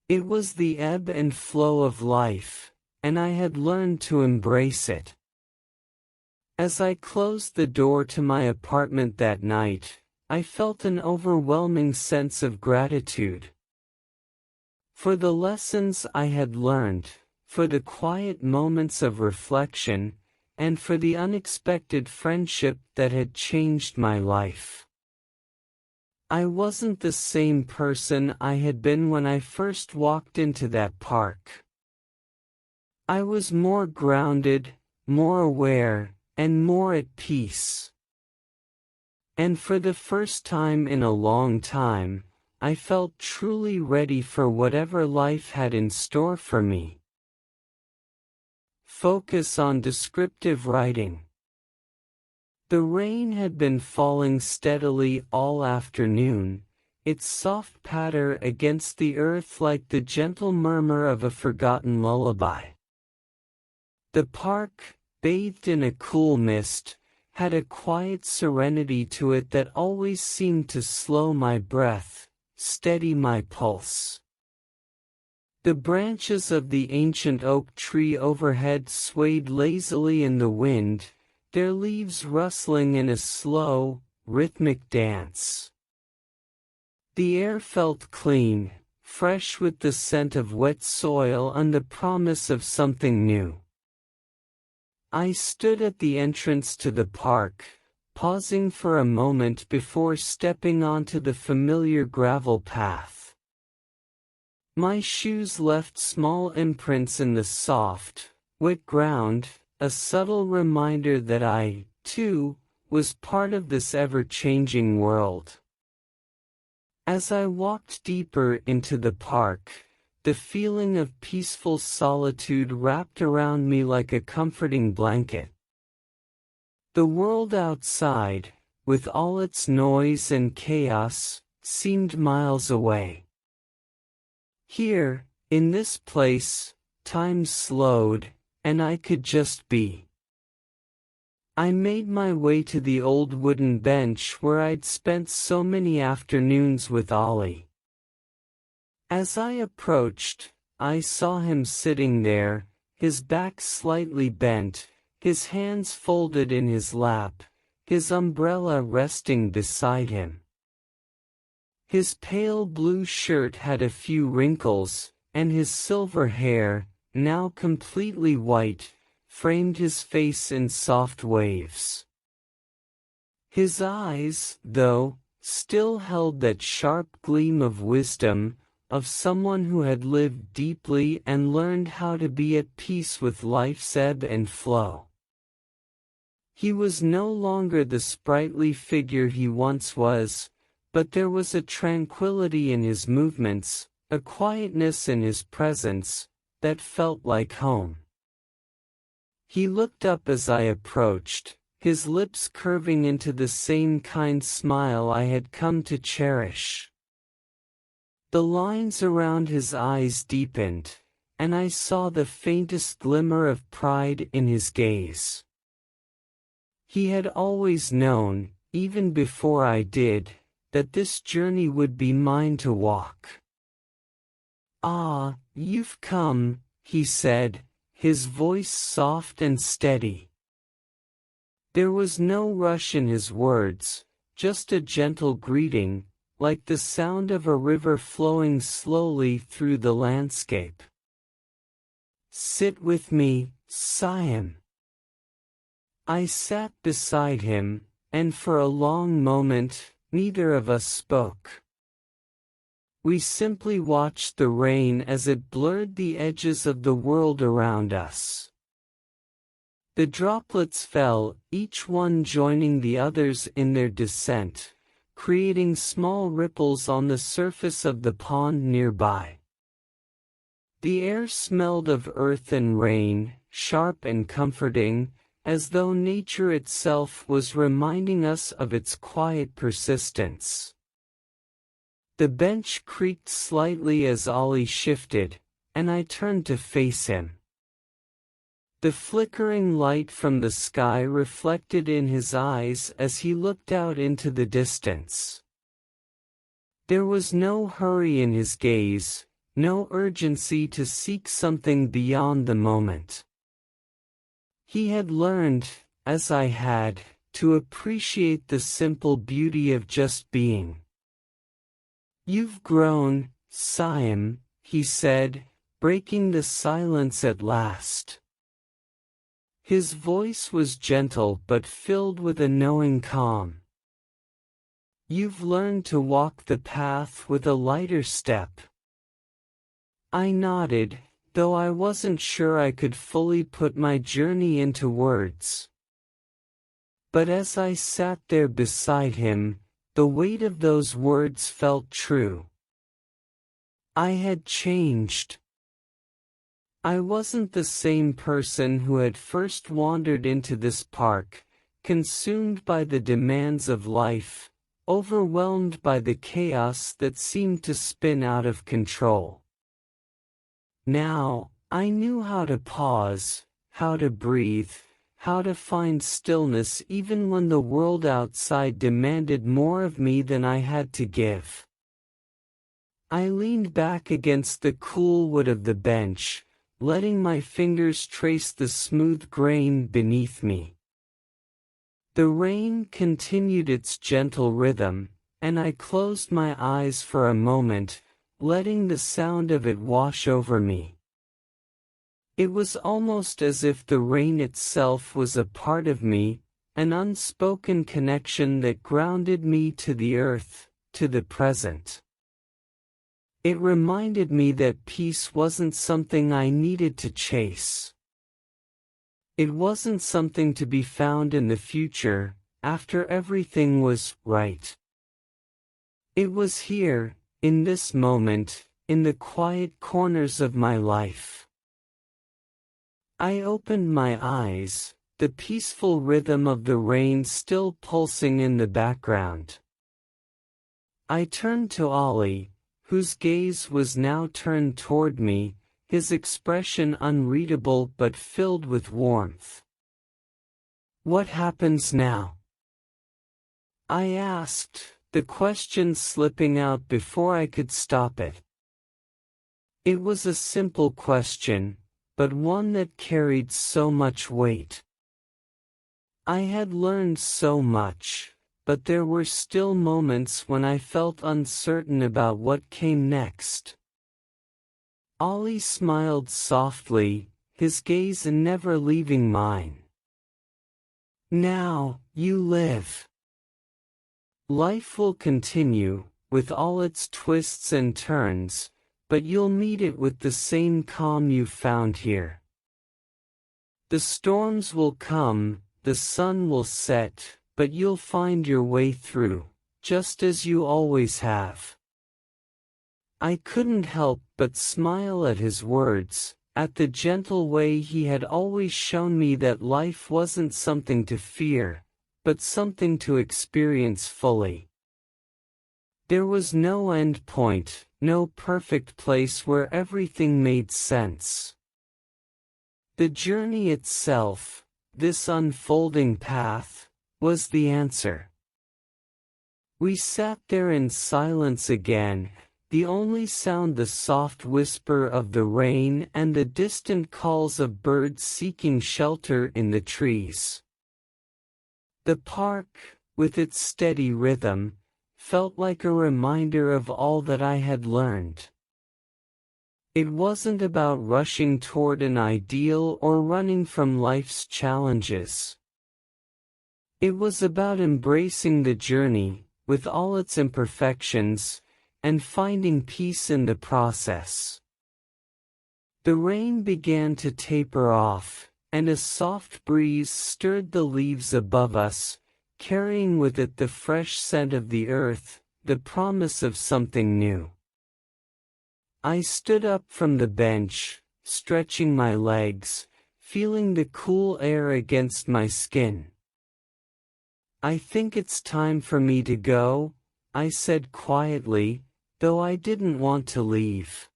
A: It was the ebb and flow of life, and I had learned to embrace it. As I closed the door to my apartment that night, I felt an overwhelming sense of gratitude. For the lessons I had learned, for the quiet moments of reflection, and for the unexpected friendship that had changed my life. I wasn't the same person I had been when I first walked into that park. I was more grounded, more aware, and more at peace. And for the first time in a long time, I felt truly ready for whatever life had in store for me. Focus on descriptive writing. The rain had been falling steadily all afternoon, its soft patter against the earth like the gentle murmur of a forgotten lullaby. The park, bathed in a cool mist, had a quiet serenity to it that always seemed to slow my breath, steady my pulse. The branches of the ancient oak tree overhead swayed lazily in the wind, their leaves rustling in a slow, rhythmic dance. The air felt clean, fresh with the scent of wet soil and the promise of something new. I stood at the entrance to the park, pausing for a moment before stepping onto the familiar gravel path. My shoes left small imprints in the soft, wet ground, a subtle reminder that I, too, was part of this ever-changing world. As I walked deeper into the park, the feeling of peaceful solitude wrapped around me like a comforting blanket. The world outside, with all its noise and chaos, seemed miles away. Here, in this place, time slowed, and I could just be. I made my way to the old wooden bench where I'd spent so many afternoons with Ollie. As I approached, I saw him sitting there, his back slightly bent, his hands folded in his lap, his umbrella resting beside him. His pale blue shirt had a few wrinkles, and his silver hair, now completely white, framed his face in soft waves. His eyes, though, still held that sharp gleam of wisdom, of someone who had lived deeply and learned how to be at peace with life's ebb and flow. He was no longer the sprightly figure he once was, but there was a tranquility in his movements, a quietness in his presence, that felt like home. He looked up as I approached, his lips curving into the same kind smile I had come to cherish. The lines around his eyes deepened, and I saw the faintest glimmer of pride in his gaze. He had always known, even before I did, that this journey would be mine to walk. "Ah, you've come," he said, his voice soft and steady. There was no rush in his words, just a gentle greeting, like the sound of a river flowing slowly through the landscape. "Sit with me, Siam." I sat beside him, and for a long moment, neither of us spoke. We simply watched the rain as it blurred the edges of the world around us. The droplets fell, each one joining the others in their descent, creating small ripples on the surface of the pond nearby. The air smelled of earth and rain, sharp and comforting, as though nature itself was reminding us of its quiet persistence. The bench creaked slightly as Ollie shifted, and I turned to face him. The flickering light from the sky reflected in his eyes as he looked out into the distance. There was no hurry in his gaze, no urgency to seek something beyond the moment. He had learned, as I had, to appreciate the simple beauty of just being. "You've grown, Siam," he said, breaking the silence at last. His voice was gentle but filled with a knowing calm. "You've learned to walk the path with a lighter step." I nodded, though I wasn't sure I could fully put my journey into words. But as I sat there beside him, the weight of those words felt true. I had changed. I wasn't the same person who had first wandered into this park, consumed by the demands of life, overwhelmed by the chaos that seemed to spin out of control. Now, I knew how to pause, how to breathe, how to find stillness even when the world outside demanded more of me than I had to give. I leaned back against the cool wood of the bench, letting my fingers trace the smooth grain beneath me. The rain continued its gentle rhythm, and I closed my eyes for a moment, letting the sound of it wash over me. It was almost as if the rain itself was a part of me, an unspoken connection that grounded me to the earth, to the present. It reminded me that peace wasn't something I needed to chase. It wasn't something to be found in the future, after everything was right. It was here, in this moment, in the quiet corners of my life. I opened my eyes, the peaceful rhythm of the rain still pulsing in the background. I turned to Ollie, whose gaze was now turned toward me, his expression unreadable but filled with warmth. "What happens now?" I asked, the question slipping out before I could stop it. It was a simple question, but one that carried so much weight. I had learned so much, but there were still moments when I felt uncertain about what came next. Ollie smiled softly, his gaze never leaving mine. "Now, you live. Life will continue, with all its twists and turns, but you'll meet it with the same calm you found here. The storms will come, the sun will set, but you'll find your way through, just as you always have." I couldn't help but smile at his words, at the gentle way he had always shown me that life wasn't something to fear, but something to experience fully. There was no end point, no perfect place where everything made sense. The journey itself, this unfolding path, was the answer. We sat there in silence again, the only sound the soft whisper of the rain and the distant calls of birds seeking shelter in the trees. The park, with its steady rhythm, felt like a reminder of all that I had learned. It wasn't about rushing toward an ideal or running from life's challenges. It was about embracing the journey, with all its imperfections, and finding peace in the process. The rain began to taper off, and a soft breeze stirred the leaves above us, carrying with it the fresh scent of the earth, the promise of something new. I stood up from the bench, stretching my legs, feeling the cool air against my skin. "I think it's time for me to go," I said quietly, though I didn't want to leave.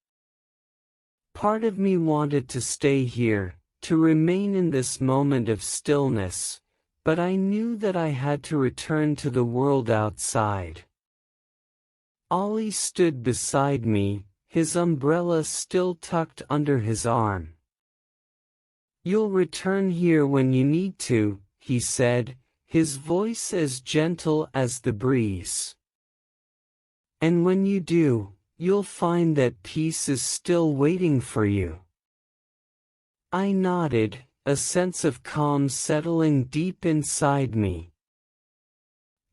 A: Part of me wanted to stay here, to remain in this moment of stillness, but I knew that I had to return to the world outside. Ollie stood beside me, his umbrella still tucked under his arm. "You'll return here when you need to," he said, his voice as gentle as the breeze. "And when you do, you'll find that peace is still waiting for you." I nodded, a sense of calm settling deep inside me.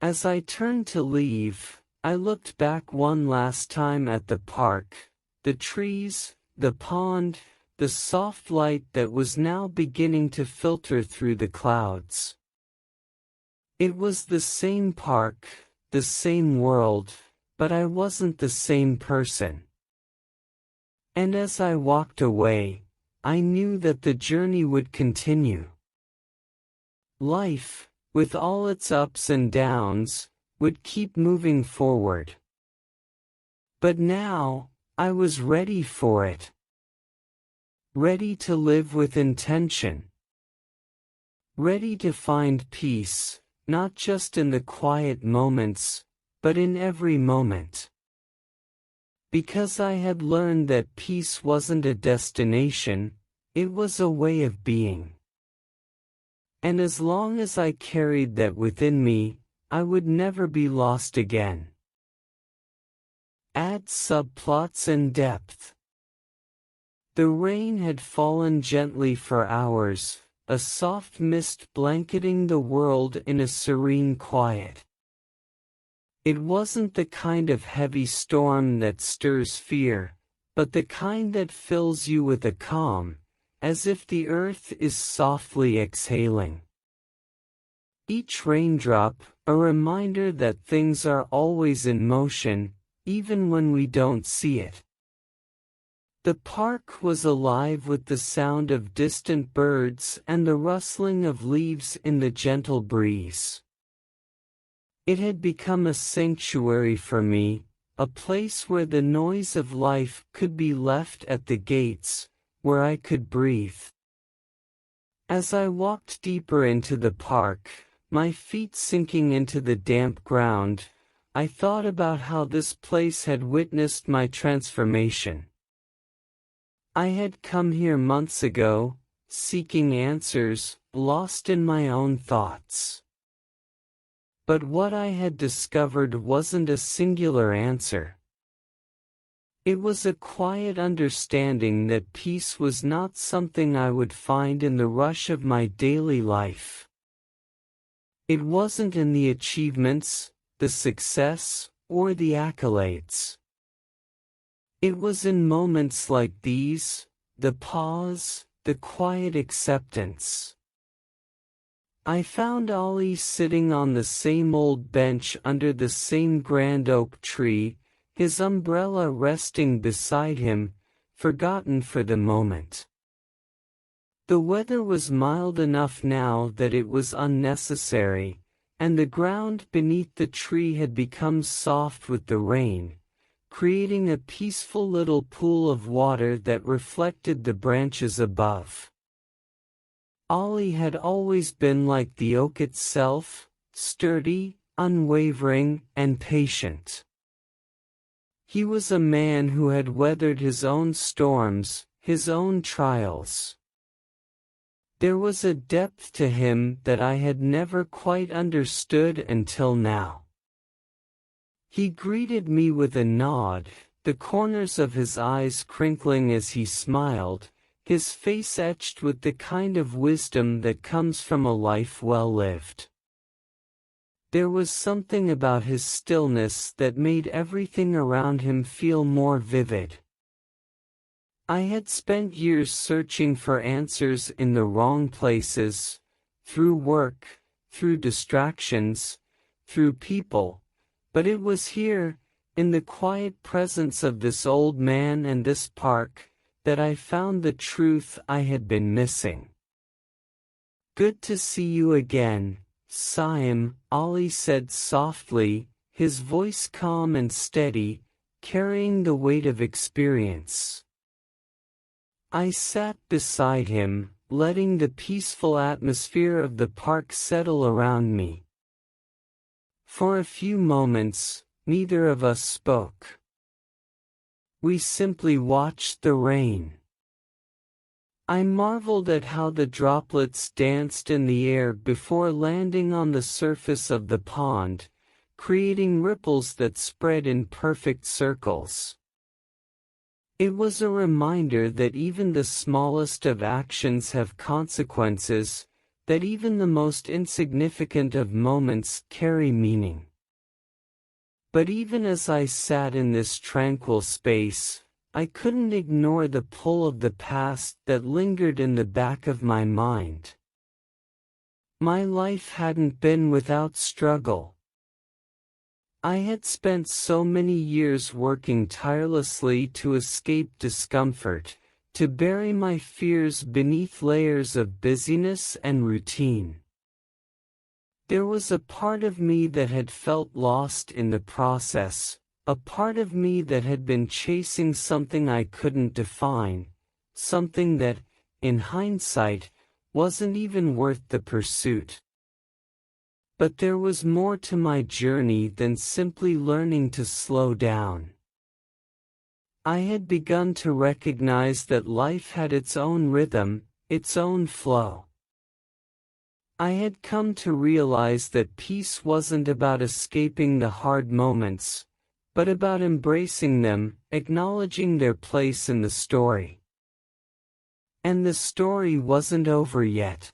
A: As I turned to leave, I looked back one last time at the park, the trees, the pond, the soft light that was now beginning to filter through the clouds. It was the same park, the same world, but I wasn't the same person. And as I walked away, I knew that the journey would continue. Life, with all its ups and downs, would keep moving forward. But now, I was ready for it. Ready to live with intention. Ready to find peace, not just in the quiet moments, but in every moment. Because I had learned that peace wasn't a destination, it was a way of being. And as long as I carried that within me, I would never be lost again. Add subplots and depth. The rain had fallen gently for hours, a soft mist blanketing the world in a serene quiet. It wasn't the kind of heavy storm that stirs fear, but the kind that fills you with a calm, as if the earth is softly exhaling. Each raindrop, a reminder that things are always in motion, even when we don't see it. The park was alive with the sound of distant birds and the rustling of leaves in the gentle breeze. It had become a sanctuary for me, a place where the noise of life could be left at the gates, where I could breathe. As I walked deeper into the park, my feet sinking into the damp ground, I thought about how this place had witnessed my transformation. I had come here months ago, seeking answers, lost in my own thoughts. But what I had discovered wasn't a singular answer. It was a quiet understanding that peace was not something I would find in the rush of my daily life. It wasn't in the achievements, the success, or the accolades. It was in moments like these, the pause, the quiet acceptance. I found Ollie sitting on the same old bench under the same grand oak tree, his umbrella resting beside him, forgotten for the moment. The weather was mild enough now that it was unnecessary, and the ground beneath the tree had become soft with the rain, creating a peaceful little pool of water that reflected the branches above. Ollie had always been like the oak itself, sturdy, unwavering, and patient. He was a man who had weathered his own storms, his own trials. There was a depth to him that I had never quite understood until now. He greeted me with a nod, the corners of his eyes crinkling as he smiled, his face etched with the kind of wisdom that comes from a life well lived. There was something about his stillness that made everything around him feel more vivid. I had spent years searching for answers in the wrong places, through work, through distractions, through people. But it was here, in the quiet presence of this old man and this park, that I found the truth I had been missing. "Good to see you again, Sime," Ollie said softly, his voice calm and steady, carrying the weight of experience. I sat beside him, letting the peaceful atmosphere of the park settle around me. For a few moments, neither of us spoke. We simply watched the rain. I marveled at how the droplets danced in the air before landing on the surface of the pond, creating ripples that spread in perfect circles. It was a reminder that even the smallest of actions have consequences, that even the most insignificant of moments carry meaning. But even as I sat in this tranquil space, I couldn't ignore the pull of the past that lingered in the back of my mind. My life hadn't been without struggle. I had spent so many years working tirelessly to escape discomfort, to bury my fears beneath layers of busyness and routine. There was a part of me that had felt lost in the process, a part of me that had been chasing something I couldn't define, something that, in hindsight, wasn't even worth the pursuit. But there was more to my journey than simply learning to slow down. I had begun to recognize that life had its own rhythm, its own flow. I had come to realize that peace wasn't about escaping the hard moments, but about embracing them, acknowledging their place in the story. And the story wasn't over yet.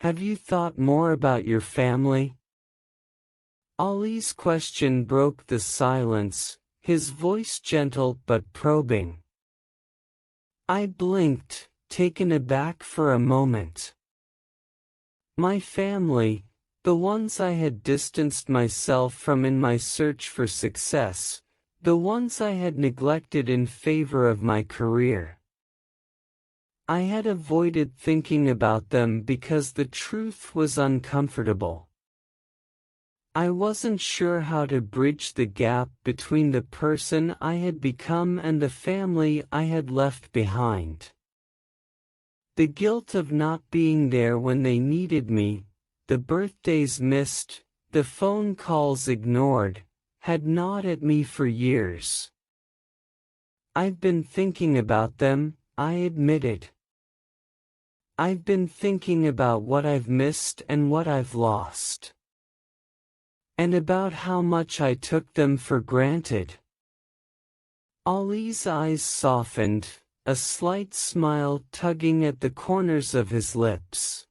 A: Have you thought more about your family? Ollie's question broke the silence, his voice gentle but probing. I blinked, taken aback for a moment. My family, the ones I had distanced myself from in my search for success, the ones I had neglected in favor of my career. I had avoided thinking about them because the truth was uncomfortable. I wasn't sure how to bridge the gap between the person I had become and the family I had left behind. The guilt of not being there when they needed me, the birthdays missed, the phone calls ignored, had gnawed at me for years. I've been thinking about them, I admitted. I've been thinking about what I've missed and what I've lost. And about how much I took them for granted. Ollie's eyes softened, a slight smile tugging at the corners of his lips.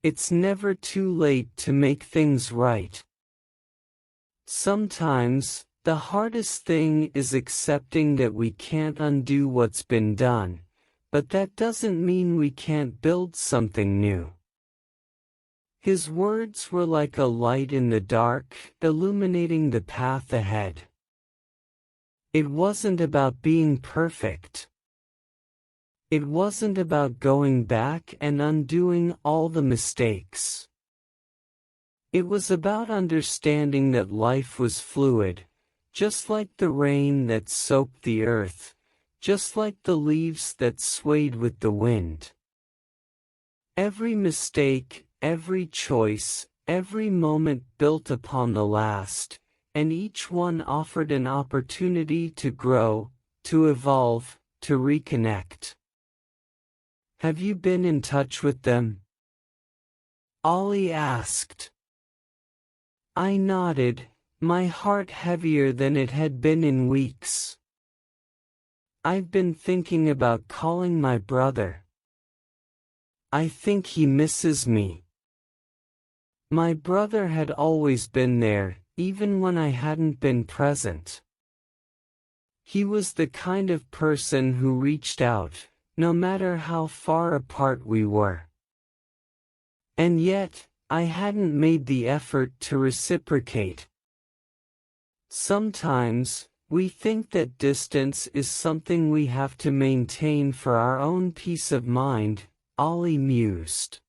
A: It's never too late to make things right. Sometimes, the hardest thing is accepting that we can't undo what's been done, but that doesn't mean we can't build something new. His words were like a light in the dark, illuminating the path ahead. It wasn't about being perfect. It wasn't about going back and undoing all the mistakes. It was about understanding that life was fluid, just like the rain that soaked the earth, just like the leaves that swayed with the wind. Every mistake, every choice, every moment built upon the last, and each one offered an opportunity to grow, to evolve, to reconnect. Have you been in touch with them? Ollie asked. I nodded, my heart heavier than it had been in weeks. I've been thinking about calling my brother. I think he misses me. My brother had always been there, even when I hadn't been present. He was the kind of person who reached out, no matter how far apart we were. And yet, I hadn't made the effort to reciprocate. Sometimes, we think that distance is something we have to maintain for our own peace of mind, Ollie mused.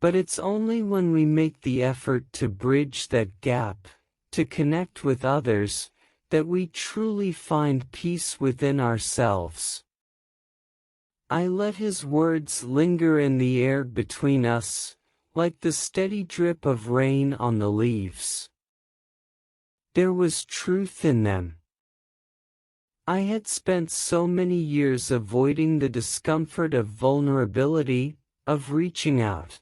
A: But it's only when we make the effort to bridge that gap, to connect with others, that we truly find peace within ourselves. I let his words linger in the air between us, like the steady drip of rain on the leaves. There was truth in them. I had spent so many years avoiding the discomfort of vulnerability, of reaching out.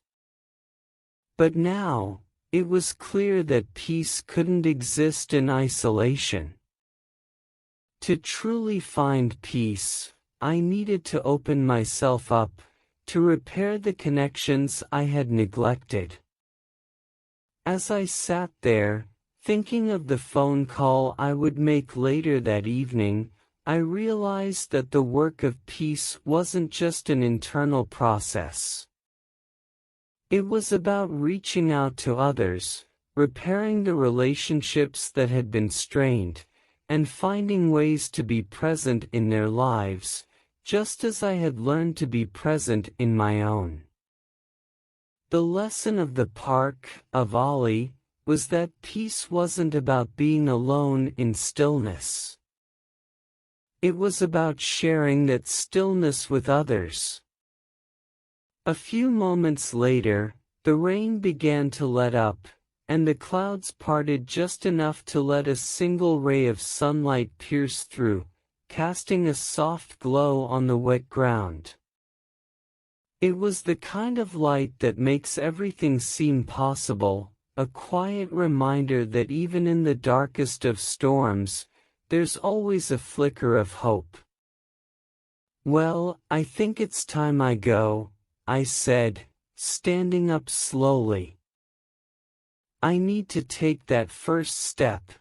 A: But now, it was clear that peace couldn't exist in isolation. To truly find peace, I needed to open myself up, to repair the connections I had neglected. As I sat there, thinking of the phone call I would make later that evening, I realized that the work of peace wasn't just an internal process. It was about reaching out to others, repairing the relationships that had been strained, and finding ways to be present in their lives, just as I had learned to be present in my own. The lesson of the park, of Ollie, was that peace wasn't about being alone in stillness. It was about sharing that stillness with others. A few moments later, the rain began to let up, and the clouds parted just enough to let a single ray of sunlight pierce through, casting a soft glow on the wet ground. It was the kind of light that makes everything seem possible, a quiet reminder that even in the darkest of storms, there's always a flicker of hope. Well, I think it's time I go, I said, standing up slowly. I need to take that first step.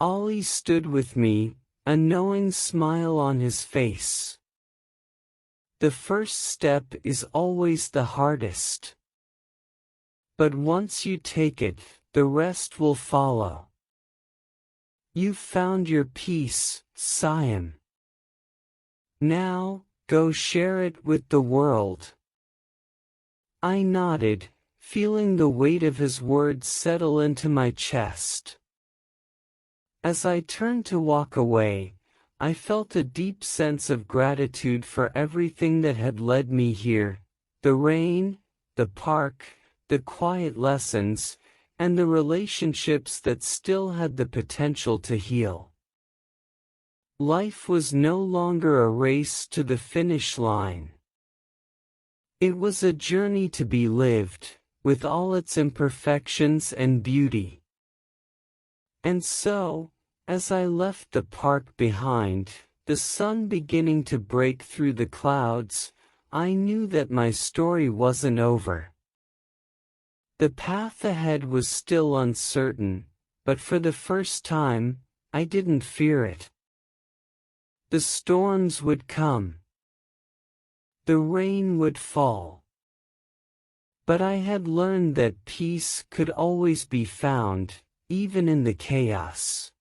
A: Ollie stood with me, a knowing smile on his face. The first step is always the hardest. But once you take it, the rest will follow. You've found your peace, Siam. Now, go share it with the world. I nodded, feeling the weight of his words settle into my chest. As I turned to walk away, I felt a deep sense of gratitude for everything that had led me here, the rain, the park, the quiet lessons, and the relationships that still had the potential to heal. Life was no longer a race to the finish line. It was a journey to be lived, with all its imperfections and beauty. And so, as I left the park behind, the sun beginning to break through the clouds, I knew that my story wasn't over. The path ahead was still uncertain, but for the first time, I didn't fear it. The storms would come. The rain would fall. But I had learned that peace could always be found, even in the chaos.